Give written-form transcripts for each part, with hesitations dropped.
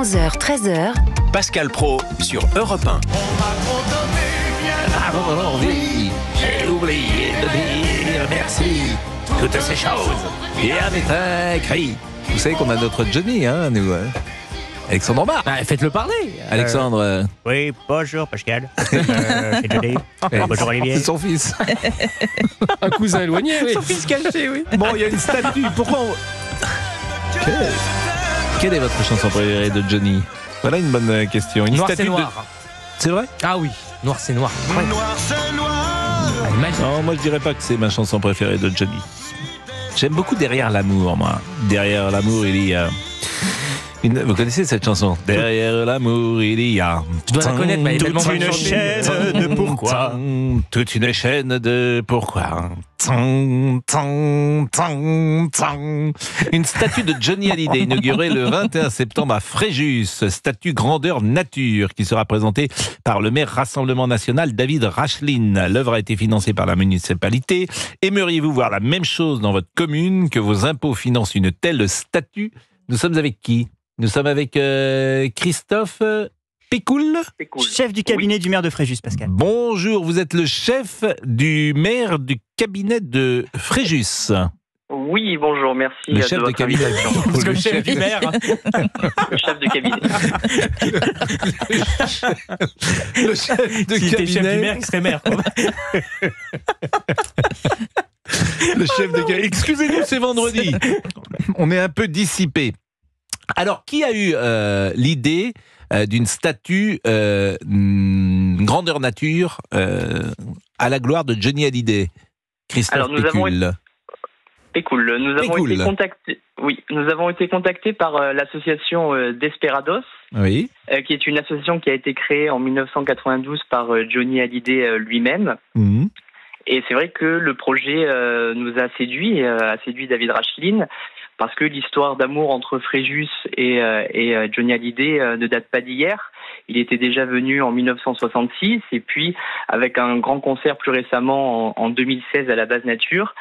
11h-13h, Pascal Praud sur Europe 1. Aujourd'hui, j'ai oublié de dire merci. Toutes ces choses. Et avec un cri. Vous savez qu'on a notre Johnny, nous. Alexandre Omar. Faites-le parler. Alexandre. Oui, bonjour Pascal. C'est Johnny. Bonjour Olivier. C'est son fils. Un cousin éloigné, oui. Son fils caché, oui. Bon, il y a une statue. Pourquoi Quelle est votre chanson préférée de Johnny? Voilà une bonne question. Une Noir statue c'est noir. C'est vrai? Ah oui, noir c'est noir. Ouais. Non, moi je dirais pas que c'est ma chanson préférée de Johnny. J'aime beaucoup Derrière l'amour, moi. Derrière l'amour, il y a... Vous connaissez cette chanson? Derrière l'amour, il y a... Tu dois la connaître, mais elle est tellement toute mal une chantée. chaîne de pourquoi. Toute une chaîne de pourquoi. Une statue de Johnny Hallyday inaugurée le 21 septembre à Fréjus, statue grandeur nature qui sera présentée par le maire Rassemblement National David Rachlin. L'œuvre a été financée par la municipalité. Aimeriez-vous voir la même chose dans votre commune, que vos impôts financent une telle statue? Nous sommes avec qui? Nous sommes avec Christophe Pécoul, Chef du cabinet du maire de Fréjus, Pascal. Bonjour, vous êtes le chef du maire du cabinet de Fréjus. Oui, bonjour, merci Le chef de votre cabinet. invitation. Le chef du maire. Le chef de cabinet. Le chef de S'il était chef du cabinet. maire, il serait maire. Le chef de cabinet. Excusez-nous, c'est vendredi. On est un peu dissipé. Alors, qui a eu l'idée d'une statue grandeur nature à la gloire de Johnny Hallyday? Christophe Alors, nous avons Pécoul. Pécoul. Nous avons été contactés par l'association Desperados, Oui. qui est une association qui a été créée en 1992 par Johnny Hallyday lui-même. Mhm. Et c'est vrai que le projet nous a séduit David Rachlin, parce que l'histoire d'amour entre Fréjus et Johnny Hallyday ne date pas d'hier. Il était déjà venu en 1966, et puis avec un grand concert plus récemment en 2016 à la Base Nature.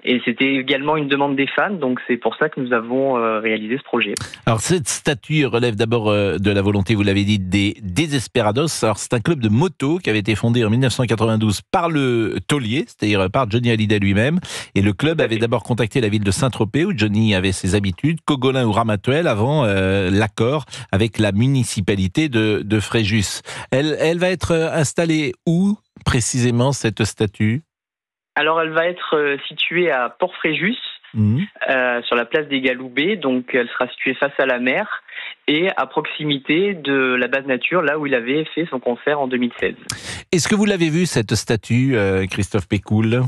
Et c'était également une demande des fans, donc c'est pour ça que nous avons réalisé ce projet. Alors cette statue relève d'abord de la volonté, vous l'avez dit, des Desperados. Alors c'est un club de moto qui avait été fondé en 1992 par le taulier, c'est-à-dire par Johnny Hallyday lui-même. Et le club avait d'abord contacté la ville de Saint-Tropez où Johnny avait ses habitudes, Cogolin ou Ramatuelle, avant l'accord avec la municipalité de Fréjus. Elle va être installée où précisément cette statue? Alors elle va être située à Port-Fréjus, sur la place des Galoubets, donc elle sera située face à la mer et à proximité de la Base Nature, là où il avait fait son concert en 2016. Est-ce que vous l'avez vue cette statue, Christophe Pécoul?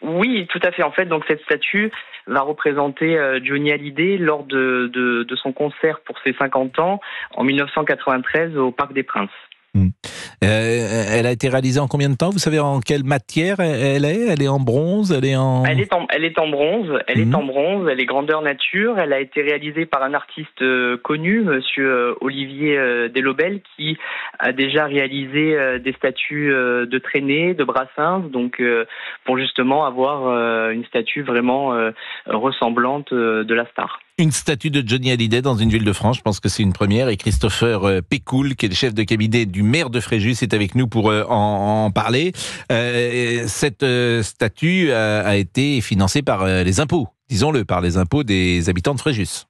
Oui, tout à fait. En fait, donc cette statue va représenter Johnny Hallyday lors de son concert pour ses 50 ans en 1993 au Parc des Princes. Elle a été réalisée en combien de temps? Vous savez en quelle matière elle est? Elle est en bronze? Elle est en bronze. Elle est en bronze. Elle est grandeur nature. Elle a été réalisée par un artiste connu, Monsieur Olivier Delobel, qui a déjà réalisé des statues de Traîné, de Brassens, donc pour justement avoir une statue vraiment ressemblante de la star. Une statue de Johnny Hallyday dans une ville de France, je pense que c'est une première. Et Christopher Pécoul, qui est le chef de cabinet du maire de Fréjus, est avec nous pour en parler. Cette statue a été financée par les impôts, disons-le, par les impôts des habitants de Fréjus.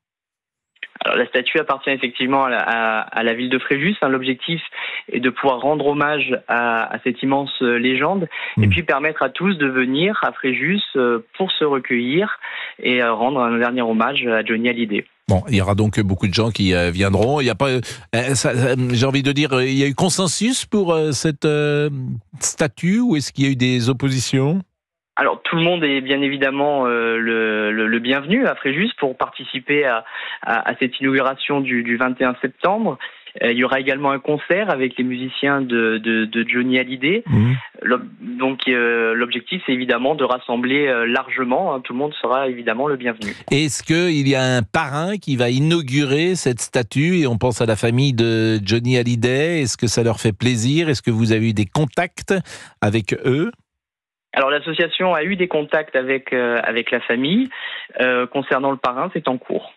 Alors, la statue appartient effectivement à la ville de Fréjus. L'objectif est de pouvoir rendre hommage à cette immense légende et puis permettre à tous de venir à Fréjus pour se recueillir et rendre un dernier hommage à Johnny Hallyday. Bon, il y aura donc beaucoup de gens qui viendront. Il y a pas, j'ai envie de dire, il y a eu consensus pour cette statue, ou est-ce qu'il y a eu des oppositions? Alors tout le monde est bien évidemment le bienvenu à Fréjus pour participer à cette inauguration du 21 septembre. Il y aura également un concert avec les musiciens de Johnny Hallyday. Donc l'objectif c'est évidemment de rassembler largement. Tout le monde sera évidemment le bienvenu. Est-ce qu'il y a un parrain qui va inaugurer cette statue, et on pense à la famille de Johnny Hallyday? Est-ce que ça leur fait plaisir? Est-ce que vous avez eu des contacts avec eux? Alors l'association a eu des contacts avec la famille. Concernant le parrain, c'est en cours.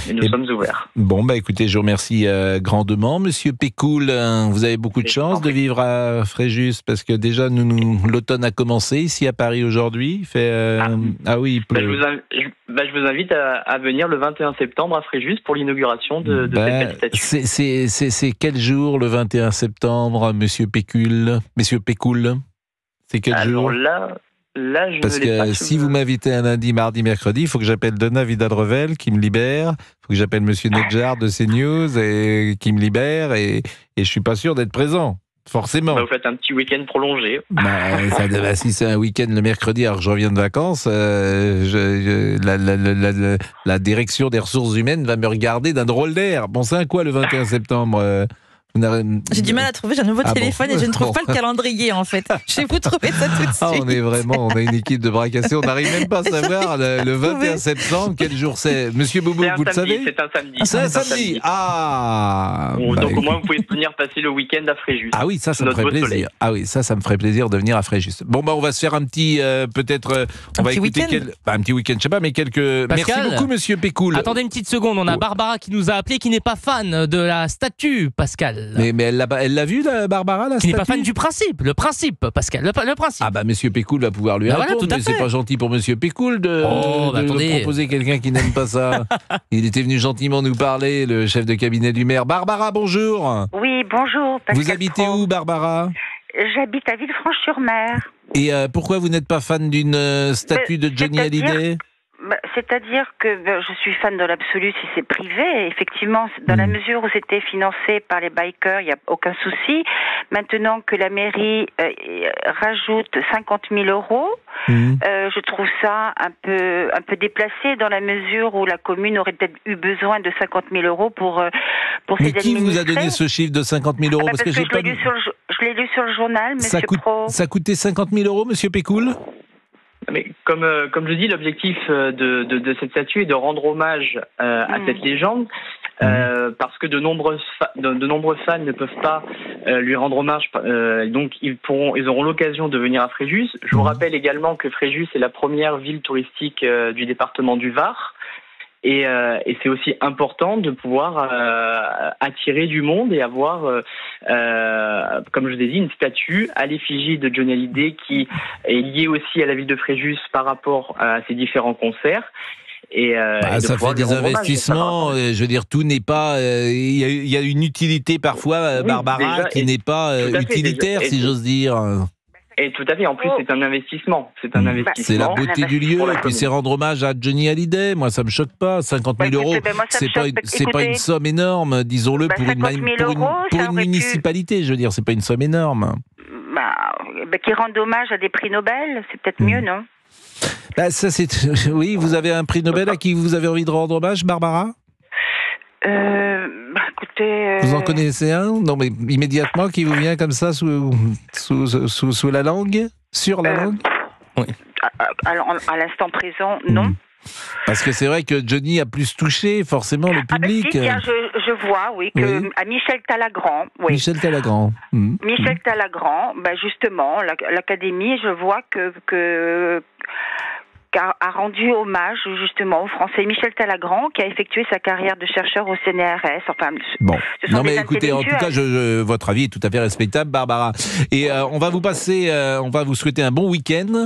Et nous sommes ouverts. Bon, bah écoutez, je vous remercie grandement. Monsieur Pécoul, vous avez beaucoup de chance de vivre à Fréjus, parce que déjà, l'automne a commencé ici à Paris aujourd'hui. Il fait, oui, il pleut. Je vous invite à venir le 21 septembre à Fréjus pour l'inauguration de cette belle statue. C'est quel jour, le 21 septembre, Monsieur Pécoul? Monsieur Pécoul, c'est quel jour? Là, je Parce ne l'ai pas. que si vous m'invitez un lundi, mardi, mercredi, il faut que j'appelle Donna Vidal-Revel qui me libère. Il faut que j'appelle Monsieur Nedjar de CNews et qui me libère. Et je suis pas sûr d'être présent, forcément. Vous faites un petit week-end prolongé. Si c'est un week-end le mercredi, alors que je reviens de vacances, la direction des ressources humaines va me regarder d'un drôle d'air. Bon, c'est un quoi le 21 septembre J'ai du mal à trouver, j'ai un nouveau téléphone et je ne trouve pas le calendrier en fait. Je vais vous trouver ça tout de suite. On a une équipe de bras cassés, on n'arrive même pas à savoir le 21 septembre, quel jour c'est. Monsieur Boubou, vous le savez? C'est un samedi. C'est un samedi. Donc au moins vous pouvez venir passer le week-end à Fréjus. Ah oui, ça me ferait plaisir. Soleil. Ah oui, ça me ferait plaisir de venir à Fréjus. Bon, on va se faire un petit, on va écouter un petit week-end, je sais pas, mais quelques. Pascal, merci beaucoup, Monsieur Pécoul. Attendez une petite seconde, on a Barbara qui nous a appelé, qui n'est pas fan de la statue, Pascal. Mais elle l'a vu, Barbara, la statue? Qui n'est pas fan du principe, le principe, Pascal, le principe. Ah Monsieur Pécoul va pouvoir lui répondre, mais c'est pas gentil pour Monsieur Pécoul de proposer quelqu'un qui n'aime pas ça. Il était venu gentiment nous parler, le chef de cabinet du maire. Barbara, bonjour. Oui, bonjour, Pascal. Vous habitez où, Barbara? J'habite à Villefranche-sur-Mer. Et pourquoi vous n'êtes pas fan d'une statue de Johnny Hallyday? C'est-à-dire que je suis fan de l'absolu si c'est privé. Et effectivement, dans la mesure où c'était financé par les bikers, il n'y a aucun souci. Maintenant que la mairie rajoute 50 000 €, je trouve ça un peu déplacé dans la mesure où la commune aurait peut-être eu besoin de 50 000 € pour Mais qui vous a donné ce chiffre de 50 000 €? Parce que je l'ai lu sur le journal, Monsieur Pro. Ça coûtait 50 000 €, Monsieur Pécoul? Mais comme je dis, l'objectif de cette statue est de rendre hommage à cette légende, parce que de nombreux fans ne peuvent pas lui rendre hommage, donc ils auront l'occasion de venir à Fréjus. Je vous rappelle également que Fréjus est la première ville touristique du département du Var. Et c'est aussi important de pouvoir attirer du monde et avoir, comme je vous ai dit, une statue à l'effigie de Johnny Hallyday qui est liée aussi à la ville de Fréjus par rapport à ses différents concerts. Et ça fait des investissements. Je veux dire, tout n'est pas. Il y a une utilité parfois, Barbara, qui n'est pas utilitaire, si j'ose dire. Et tout à fait. En plus, c'est un investissement. C'est la beauté du lieu. Et puis, c'est rendre hommage à Johnny Hallyday. Moi, ça me choque pas. 50 000 €, c'est pas une somme énorme, disons-le, pour une municipalité. Je veux dire, c'est pas une somme énorme. Qui rendent hommage à des prix Nobel, c'est peut-être mieux, non? Oui, vous avez un prix Nobel à qui vous avez envie de rendre hommage, Barbara? Écoutez... Vous en connaissez un? Non, mais immédiatement, qui vous vient comme ça sous la langue? Sur la langue? Oui. À l'instant présent, non. Parce que c'est vrai que Johnny a plus touché, forcément, le public. Je vois, oui, à Michel Talagrand. Oui. Michel Talagrand. Michel Talagrand, justement, l'Académie, je vois a rendu hommage justement au Français Michel Talagrand qui a effectué sa carrière de chercheur au CNRS. Non mais écoutez, en tout cas, votre avis est tout à fait respectable, Barbara. Et on va vous souhaiter un bon week-end.